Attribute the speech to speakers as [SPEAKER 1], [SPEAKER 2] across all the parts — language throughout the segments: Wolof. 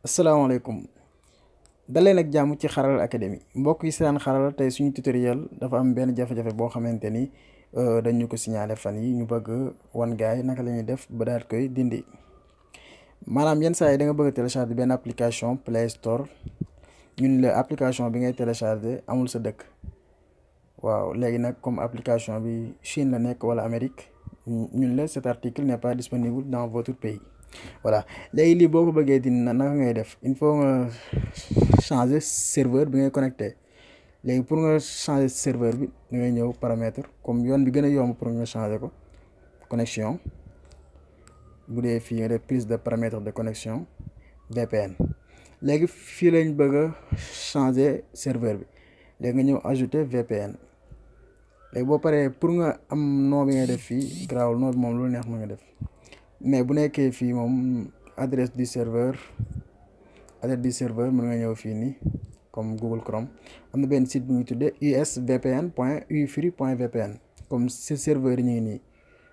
[SPEAKER 1] asalaamaaleykum daleen ak jàmm ci Xarala académie mbokk yi seen Xarala tey suñu tutoriel dafa am benn jafe-jafe boo xamante ni dañu ko signalé fan yi ñu bëgg wan gaay naka la ñuy def ba daal koy dindi maanaam yenn saa yi da nga bëgg a télécharger benn application Play Store ñun la application bi ngay télécharger amul sa dëkk waaw léegi nag comme application bi Chine la nekk wala Amérique ñun la cet article n'est pas disponible dans votre pays. Voilà léegi lii boo ko bëggee dindi naka ngay def il faut nga changer serveur bi ngay connecté léegi pour nga changer serveur bi da ngay ñëw paramètre comme yoon bi gën a yomb pour nga changer ko connexion bu dee fii nga def prise de paramètre de connexion VPN léegi fii lañ bëgg a changer serveur bi léegi nga ñëw ajouter VPN léegi boo paree pour nga am nom bi ngay def fii grawul nom bi moom lu neex ma nga def. Mais bu nekkee fii moom adresse du serveur mën nga ñëw fii nii comme Google Chrome am na benn site bu ñu tuddee usvpn.ufree.vpn comme si serveur yi ñu ngi nii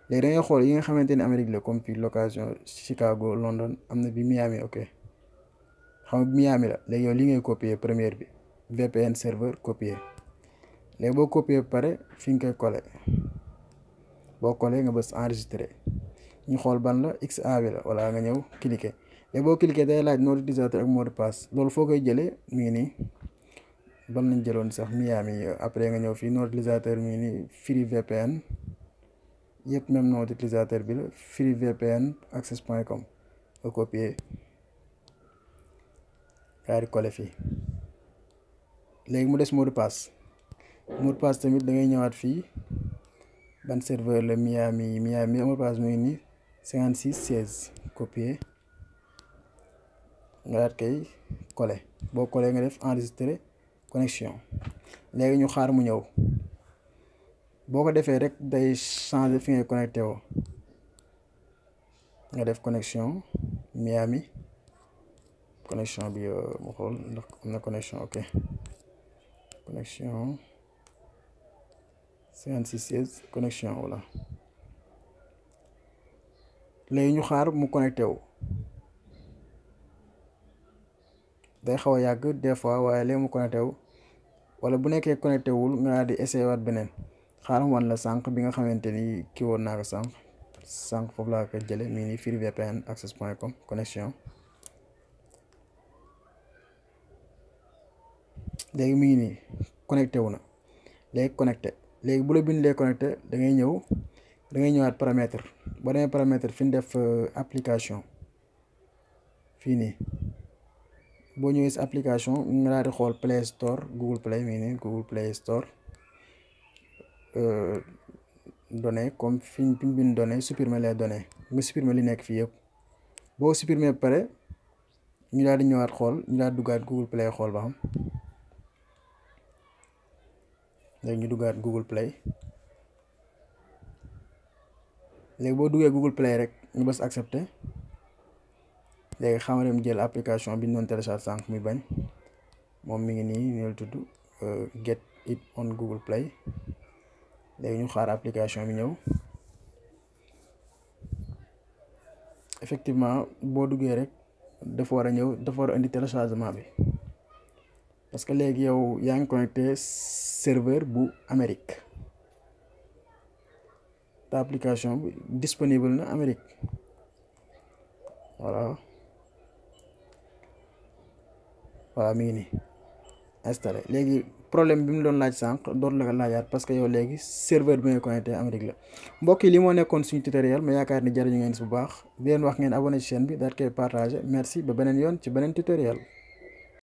[SPEAKER 1] léegi da ngay xool yi nga xamante ni Amérique la comme fii location Chicago London am na bi Miami ok xam nga Miami la léegi yow li ngay copier première bi VPN serveur copier léegi boo copier ba pare fi nga koy coller boo coller nga bës enregistrer. ñu xool ban la XA bi la wala nga ñëw cliquer léegi boo cliquer day laaj nom d'utilisateur ak mot de passe loolu foo koy jëlee mi ngi nii ban lañ jëloon sax Miami après nga ñëw fii nom d'utilisateur mi ngi nii free VPN yëpp même nom d'utilisateur bi la free VPN access.com nga copier kaa di coller fii léegi mu des mot de passe tamit da ngay ñëwaat fii ban serveur la Miami mot de passe mi ngi nii 56 16 copier nga daat koy coller boo coller nga def enregistrer connexion léegi ñu xaar mu ñëw boo ko defee rek day changer fi ngay connecté woo nga def connexion Miami connexion bi mu xool ndax am na connexion ok connexion 56 16 connexion voilà léegi ñu xaar mu connecté wu day xaw a yàgg des fois waaye léegi mu connecté wu wala bu nekkee connecté wul nga di essayé waat beneen xaaral wan la sànq bi nga xamante ni kii woon naa ko sànq foofu laa ko jële mii nii free VPN access.com connexion léegi mi ngi nii connecté wu na léegi connecté léegi bu la bindee connecté da ngay ñëwaat paramètre boo demee paramètre fi ñu def application fii nii boo ñëwee si application nga daal di xool Play Store Google Play mii nii Google Play Store données comme fi ñu bind données supprimer les données nga supprimer li nekk fii yëpp boo supprimer ba pare ñu daal di ñëwaat xool ñu daal di duggaat Google Play xool ba xam léegi ñu duggaat Google Play léegi boo duggee Google Play rek ñu bës accepter léegi xam nga dem jël application bi ñu doon télécharge sànq muy bañ moom mi ngi nii ñu la tudd get it on Google Play léegi ñu xaar application bi ñëw effectivement boo duggee rek dafa war a ñëw dafa war a indi téléchargement bi parce que léegi yow yaa ngi connecté serveur bu Amérique te application bi disponible na Amérique voilà mi ngi nii installé léegi problème bi mu doon laaj sànq doon la ko laajaat parce que yow léegi serveur bi nga connecté Amérique la mbokk yi li moo nekkoon suñu tutoriel ma yaakaar ni jariñu ngeen si bu baax di leen wax ngeen abonné ci chaîne bi daal koy partagé merci ba beneen yoon ci beneen tutoriel